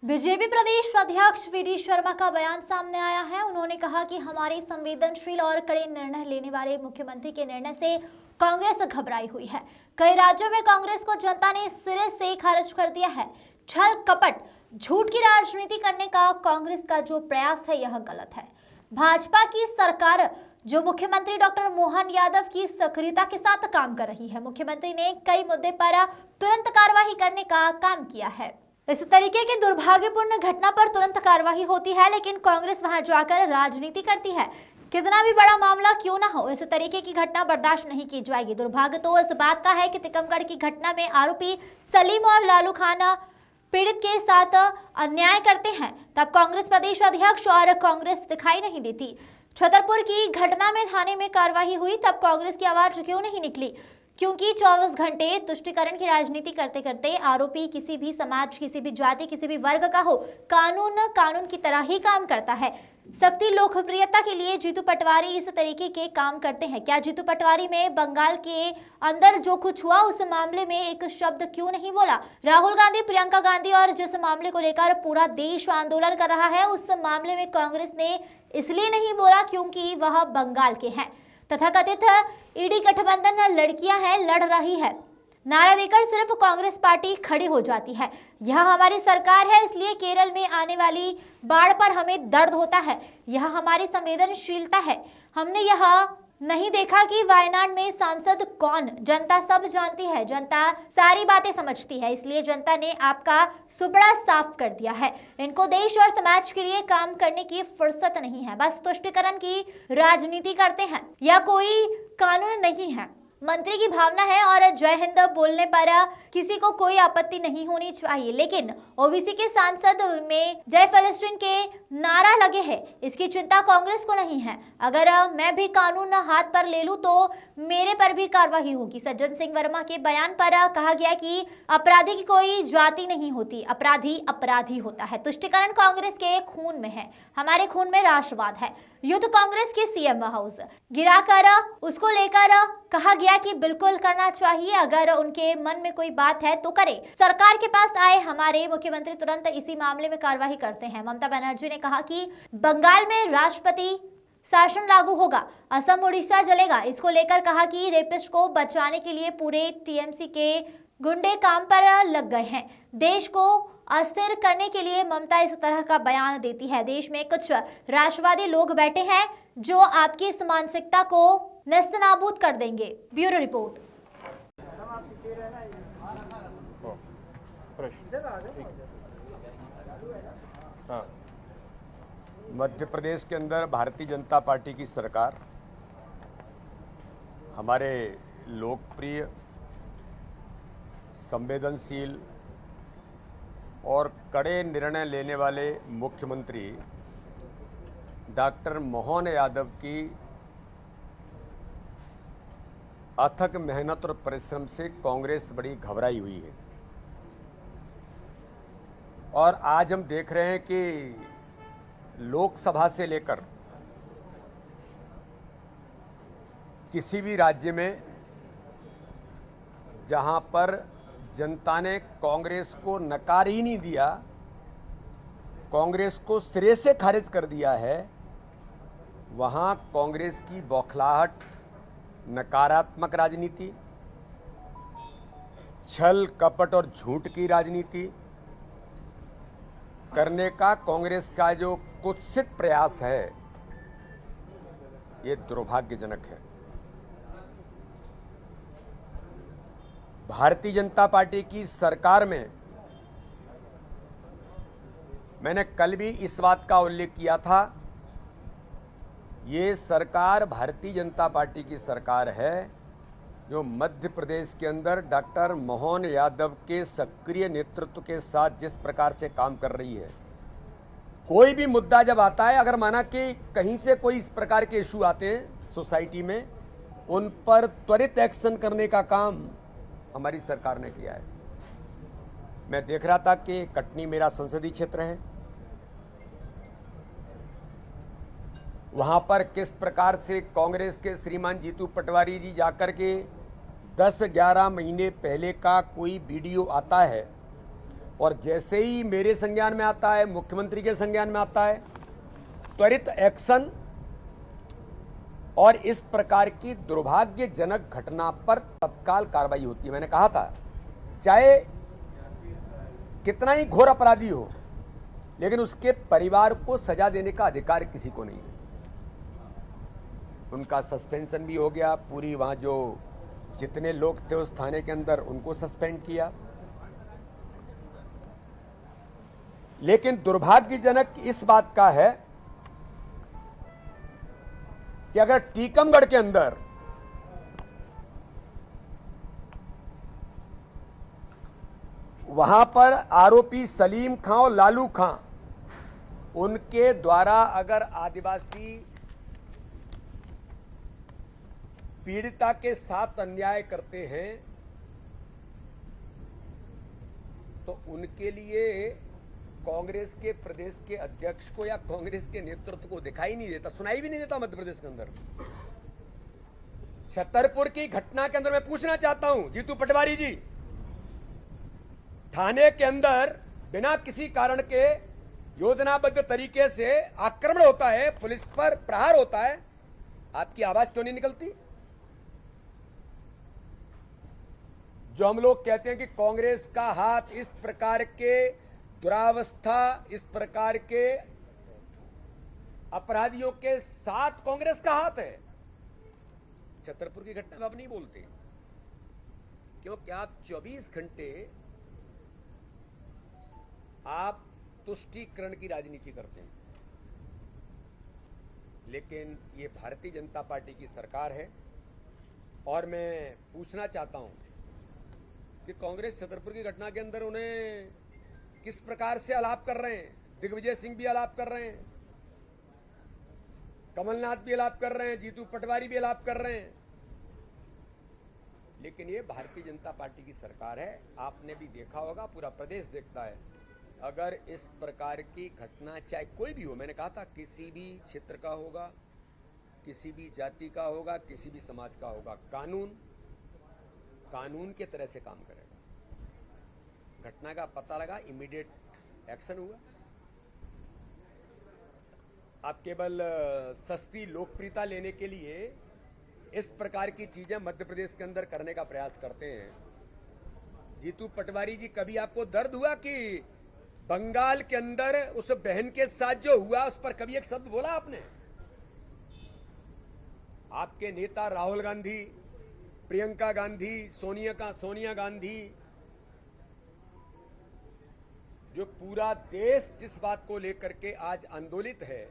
BJP प्रदेश अध्यक्ष VD. Sharma का बयान सामने आया है। उन्होंने कहा कि हमारे संवेदनशील और कड़े निर्णय लेने वाले मुख्यमंत्री के निर्णय से कांग्रेस घबराई हुई है। कई राज्यों में कांग्रेस को जनता ने सिरे से खारिज कर दिया है। छल कपट झूठ की राजनीति करने का कांग्रेस का जो प्रयास है यह गलत है। भाजपा की सरकार जो मुख्यमंत्री डॉक्टर मोहन यादव की सक्रियता के साथ काम कर रही है। मुख्यमंत्री ने कई मुद्दे पर तुरंत कार्रवाई करने का काम किया है। इस तरीके की दुर्भाग्यपूर्ण घटना पर तुरंत कार्रवाई होती है, लेकिन कांग्रेस वहां जाकर राजनीति करती है। कितना भी बड़ा मामला क्यों ना हो, इस तरीके की घटना बर्दाश्त नहीं की जाएगी। दुर्भाग्य तो इस बात का है कि टीकमगढ़ की घटना में आरोपी सलीम और लालू खान पीड़ित के साथ अन्याय करते हैं, तब कांग्रेस प्रदेश अध्यक्ष और कांग्रेस दिखाई नहीं देती। छतरपुर की घटना में थाने में कार्रवाई हुई, तब कांग्रेस की आवाज क्यों नहीं निकली? क्योंकि 24 घंटे तुष्टीकरण की राजनीति करते करते आरोपी किसी भी समाज, किसी भी जाति, किसी भी वर्ग का हो, कानून की तरह ही काम करता है। सख्ती लोकप्रियता के लिए जीतू पटवारी इस तरीके के काम करते हैं। क्या जीतू पटवारी में बंगाल के अंदर जो कुछ हुआ उस मामले में एक शब्द क्यों नहीं बोला? राहुल गांधी, प्रियंका गांधी और जिस मामले को लेकर पूरा देश आंदोलन कर रहा है, उस मामले में कांग्रेस ने इसलिए नहीं बोला क्योंकि वह बंगाल के हैं। तथाकथित ईडी गठबंधन लड़कियां हैं, लड़ रही है, नारा देकर सिर्फ कांग्रेस पार्टी खड़ी हो जाती है। यह हमारी सरकार है, इसलिए केरल में आने वाली बाढ़ पर हमें दर्द होता है। यह हमारी संवेदनशीलता है। हमने यह नहीं देखा कि वायनाड में सांसद कौन, जनता सब जानती है, जनता सारी बातें समझती है, इसलिए जनता ने आपका सुपड़ा साफ कर दिया है। इनको देश और समाज के लिए काम करने की फुर्सत नहीं है, बस तुष्टीकरण की राजनीति करते हैं। यह कोई कानून नहीं है, मंत्री की भावना है और जय हिंद बोलने पर किसी को कोई आपत्ति नहीं होनी चाहिए, लेकिन ओबीसी के सांसद में जय फलस्तीन के नारा लगे हैं, इसकी चिंता कांग्रेस को नहीं है। अगर मैं भी कानून हाथ पर ले लूं तो मेरे पर भी कार्रवाई होगी। सज्जन सिंह वर्मा के बयान पर कहा गया कि अपराधी की कोई जाति नहीं होती, अपराधी अपराधी होता है। तुष्टीकरण कांग्रेस के खून में है, हमारे खून में राष्ट्रवाद है। युद्ध कांग्रेस के सीएम हाउस गिराकर उसको लेकर कहा गया कि बिल्कुल करना चाहिए, अगर उनके मन में कोई बात है तो करें। सरकार के पास आए हमारे मुख्यमंत्री तुरंत इसी मामले में कार्रवाई करते हैं। ममता बनर्जी ने कहा कि बंगाल में राष्ट्रपति शासन लागू होगा, असम उड़ीसा जलेगा। इसको लेकर कहा कि रेपिस्ट को बचाने के लिए पूरे टीएमसी के गुंडे काम पर लग गए हैं। देश को अस्थिर करने के लिए ममता इस तरह का बयान देती है। देश में कुछ राष्ट्रवादी लोग बैठे हैं जो आपकी इस मानसिकता को नेस्तनाबूद कर देंगे। Bureau report. मध्य प्रदेश के अंदर भारतीय जनता पार्टी की सरकार हमारे लोकप्रिय, संवेदनशील और कड़े निर्णय लेने वाले मुख्यमंत्री डॉक्टर मोहन यादव की अथक मेहनत और परिश्रम से कांग्रेस बड़ी घबराई हुई है। और आज हम देख रहे हैं कि लोकसभा से लेकर किसी भी राज्य में जहां पर जनता ने कांग्रेस को नकार ही नहीं दिया, कांग्रेस को सिरे से खारिज कर दिया है, वहां कांग्रेस की बौखलाहट, नकारात्मक राजनीति, छल कपट और झूठ की राजनीति करने का कांग्रेस का जो कुत्सित प्रयास है, ये दुर्भाग्यजनक है। भारतीय जनता पार्टी की सरकार में मैंने कल भी इस बात का उल्लेख किया था, ये सरकार भारतीय जनता पार्टी की सरकार है जो मध्य प्रदेश के अंदर डॉक्टर मोहन यादव के सक्रिय नेतृत्व के साथ जिस प्रकार से काम कर रही है। कोई भी मुद्दा जब आता है, अगर माना कि कहीं से कोई इस प्रकार के इशू आते हैं सोसाइटी में, उन पर त्वरित एक्शन करने का काम हमारी सरकार ने किया है। मैं देख रहा था कि कटनी मेरा संसदीय क्षेत्र है, वहां पर किस प्रकार से कांग्रेस के श्रीमान जीतू पटवारी जी जाकर के 10-11 महीने पहले का कोई वीडियो आता है और जैसे ही मेरे संज्ञान में आता है, मुख्यमंत्री के संज्ञान में आता है, त्वरित एक्शन और इस प्रकार की दुर्भाग्यजनक घटना पर तत्काल कार्रवाई होती है। मैंने कहा था, चाहे कितना ही घोर अपराधी हो, लेकिन उसके परिवार को सजा देने का अधिकार किसी को नहीं है। उनका सस्पेंशन भी हो गया, पूरी वहां जो जितने लोग थे उस थाने के अंदर उनको सस्पेंड किया। लेकिन दुर्भाग्यजनक इस बात का है कि अगर टीकमगढ़ के अंदर वहां पर आरोपी सलीम खां और लालू खां उनके द्वारा अगर आदिवासी पीड़िता के साथ अन्याय करते हैं तो उनके लिए कांग्रेस के प्रदेश के अध्यक्ष को या कांग्रेस के नेतृत्व को दिखाई नहीं देता, सुनाई भी नहीं देता मध्य प्रदेश के अंदर। छतरपुर की घटना के अंदर मैं पूछना चाहता हूं जीतू पटवारी जी, थाने के अंदर बिना किसी कारण के योजनाबद्ध तरीके से आक्रमण होता है, पुलिस पर प्रहार होता है, आपकी आवाज क्यों नहीं निकलती? जो हम लोग कहते हैं कि कांग्रेस का हाथ इस प्रकार के दुरावस्था, इस प्रकार के अपराधियों के साथ कांग्रेस का हाथ है। छतरपुर की घटना में अब नहीं बोलते क्योंकि आप 24 घंटे आप तुष्टीकरण की राजनीति करते हैं। लेकिन ये भारतीय जनता पार्टी की सरकार है और मैं पूछना चाहता हूं कि कांग्रेस छतरपुर की घटना के अंदर उन्हें किस प्रकार से आलाप कर रहे हैं। दिग्विजय सिंह भी आलाप कर रहे हैं, कमलनाथ भी आलाप कर रहे हैं, जीतू पटवारी भी आलाप कर रहे हैं, लेकिन ये भारतीय जनता पार्टी की सरकार है। आपने भी देखा होगा, पूरा प्रदेश देखता है। अगर इस प्रकार की घटना चाहे कोई भी हो, मैंने कहा था किसी भी क्षेत्र का होगा, किसी भी जाति का होगा, किसी भी समाज का होगा, कानून के तरह से काम करेगा। घटना का पता लगा, इमीडिएट एक्शन हुआ। आप केवल सस्ती लोकप्रियता लेने के लिए इस प्रकार की चीजें मध्य प्रदेश के अंदर करने का प्रयास करते हैं। जीतू पटवारी जी, कभी आपको दर्द हुआ कि बंगाल के अंदर उस बहन के साथ जो हुआ उस पर कभी एक शब्द बोला आपने? आपके नेता राहुल गांधी, प्रियंका गांधी, सोनिया गांधी, जो पूरा देश जिस बात को लेकर के आज आंदोलित है,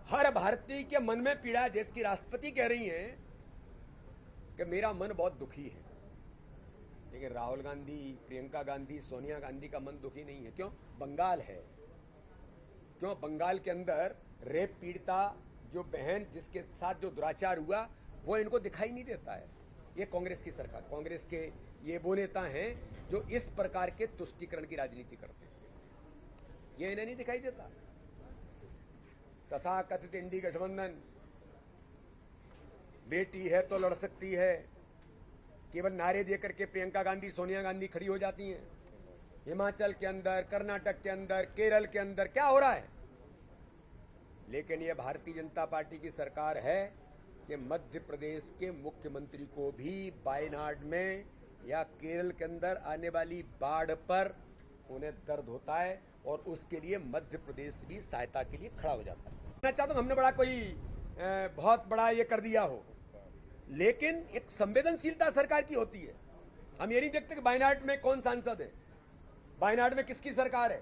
हर भारतीय के मन में पीड़ा है। देश की राष्ट्रपति कह रही हैं कि मेरा मन बहुत दुखी है, लेकिन राहुल गांधी, प्रियंका गांधी, सोनिया गांधी का मन दुखी नहीं है। क्यों? बंगाल है। क्यों? बंगाल के अंदर रेप पीड़िता जो बहन जिसके साथ जो दुराचार हुआ वो इनको दिखाई नहीं देता है। ये कांग्रेस की सरकार, कांग्रेस के ये वो नेता हैं जो इस प्रकार के तुष्टीकरण की राजनीति करते हैं, ये इन्हें नहीं दिखाई देता। तथा कथित इंडी गठबंधन, बेटी है तो लड़ सकती है, केवल नारे देकर के प्रियंका गांधी, सोनिया गांधी खड़ी हो जाती हैं। हिमाचल के अंदर, कर्नाटक के अंदर, केरल के अंदर क्या हो रहा है? लेकिन यह भारतीय जनता पार्टी की सरकार है कि मध्य प्रदेश के मुख्यमंत्री को भी वायनाड में या केरल के अंदर आने वाली बाढ़ पर उन्हें दर्द होता है और उसके लिए मध्य प्रदेश भी सहायता के लिए खड़ा हो जाता है। मैं चाहता हूं हमने बड़ा कोई बहुत बड़ा ये कर दिया हो, लेकिन एक संवेदनशीलता सरकार की होती है। हम ये नहीं देखते कि वायनाड में कौन सांसद है, वायनाड में किसकी सरकार है।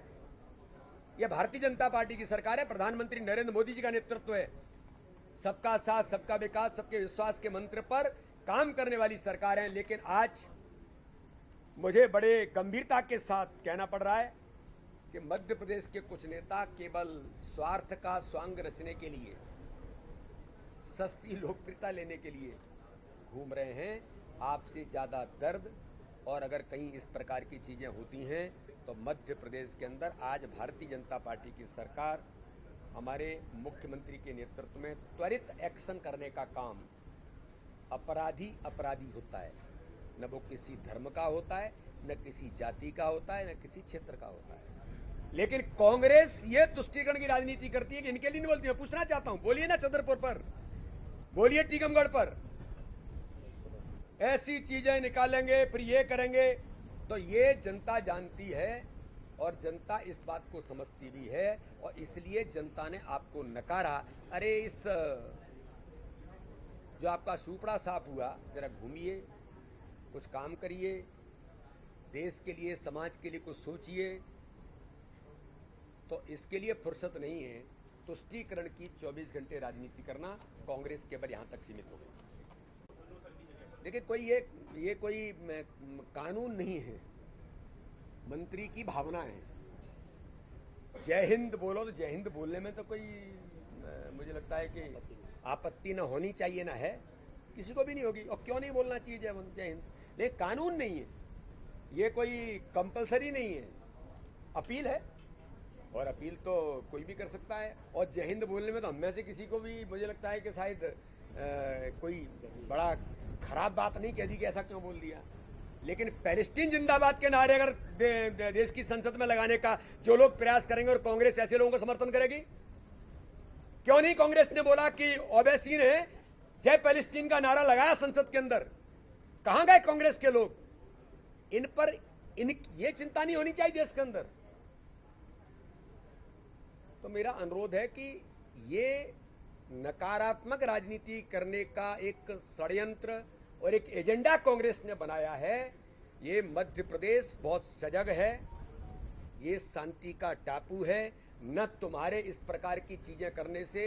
यह भारतीय जनता पार्टी की सरकार है, प्रधानमंत्री नरेंद्र मोदी जी का नेतृत्व है। सबका साथ, सबका विकास, सबके विश्वास के मंत्र पर काम करने वाली सरकार है। लेकिन आज मुझे बड़े गंभीरता के साथ कहना पड़ रहा है कि मध्य प्रदेश के कुछ नेता केवल स्वार्थ का स्वांग रचने के लिए, सस्ती लोकप्रियता लेने के लिए घूम रहे हैं। आपसे ज्यादा दर्द, और अगर कहीं इस प्रकार की चीजें होती हैं तो मध्य प्रदेश के अंदर आज भारतीय जनता पार्टी की सरकार हमारे मुख्यमंत्री के नेतृत्व में त्वरित एक्शन करने का काम, अपराधी अपराधी होता है, न वो किसी धर्म का होता है, न किसी जाति का होता है, न किसी क्षेत्र का होता है। लेकिन कांग्रेस ये तुष्टीकरण की राजनीति करती है कि इनके लिए नहीं बोलती। मैं पूछना चाहता हूं, बोलिए ना छतरपुर पर, बोलिए टीकमगढ़ पर, ऐसी चीजें निकालेंगे फिर ये करेंगे। तो ये जनता जानती है और जनता इस बात को समझती भी है, और इसलिए जनता ने आपको नकारा। अरे इस जो आपका सुपड़ा साफ हुआ, जरा घूमिए, कुछ काम करिए, देश के लिए समाज के लिए कुछ सोचिए। तो इसके लिए फुर्सत नहीं है। तुष्टीकरण की 24 घंटे राजनीति करना कांग्रेस केवल यहाँ तक सीमित हो गई। देखिए, कोई ये कोई कानून नहीं है, मंत्री की भावना है। जय हिंद बोलो तो जय हिंद बोलने में तो कोई मुझे लगता है कि आपत्ति ना होनी चाहिए, ना है, किसी को भी नहीं होगी। और क्यों नहीं बोलना चाहिए जय हिंद? लेकिन कानून नहीं है, ये कोई कंपलसरी नहीं है, अपील है, और अपील तो कोई भी कर सकता है। और जय हिंद बोलने में तो हम में से किसी को भी मुझे लगता है कि शायद कोई बड़ा खराब बात नहीं कह दी कि ऐसा क्यों बोल दिया। लेकिन पैलेस्टीन जिंदाबाद के नारे अगर देश की संसद में लगाने का जो लोग प्रयास करेंगे, और कांग्रेस ऐसे लोगों को समर्थन करेगी, क्यों नहीं कांग्रेस ने बोला कि ओवैसी ने जय पैलेस्टीन का नारा लगाया संसद के अंदर? कहां गए कांग्रेस के लोग? इन पर ये चिंता नहीं होनी चाहिए देश के अंदर। तो मेरा अनुरोध है कि ये नकारात्मक राजनीति करने का एक षड्यंत्र और एक एजेंडा कांग्रेस ने बनाया है। ये मध्य प्रदेश बहुत सजग है, ये शांति का टापू है। न तुम्हारे इस प्रकार की चीजें करने से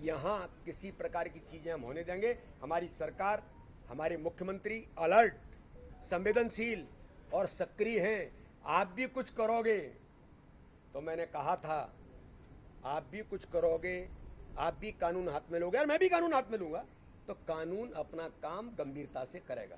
यहाँ किसी प्रकार की चीजें हम होने देंगे। हमारी सरकार, हमारे मुख्यमंत्री अलर्ट, संवेदनशील और सक्रिय हैं। आप भी कुछ करोगे तो मैंने कहा था, आप भी कुछ करोगे, आप भी कानून हाथ में लोगे और मैं भी कानून हाथ में लूंगा, तो कानून अपना काम गंभीरता से करेगा।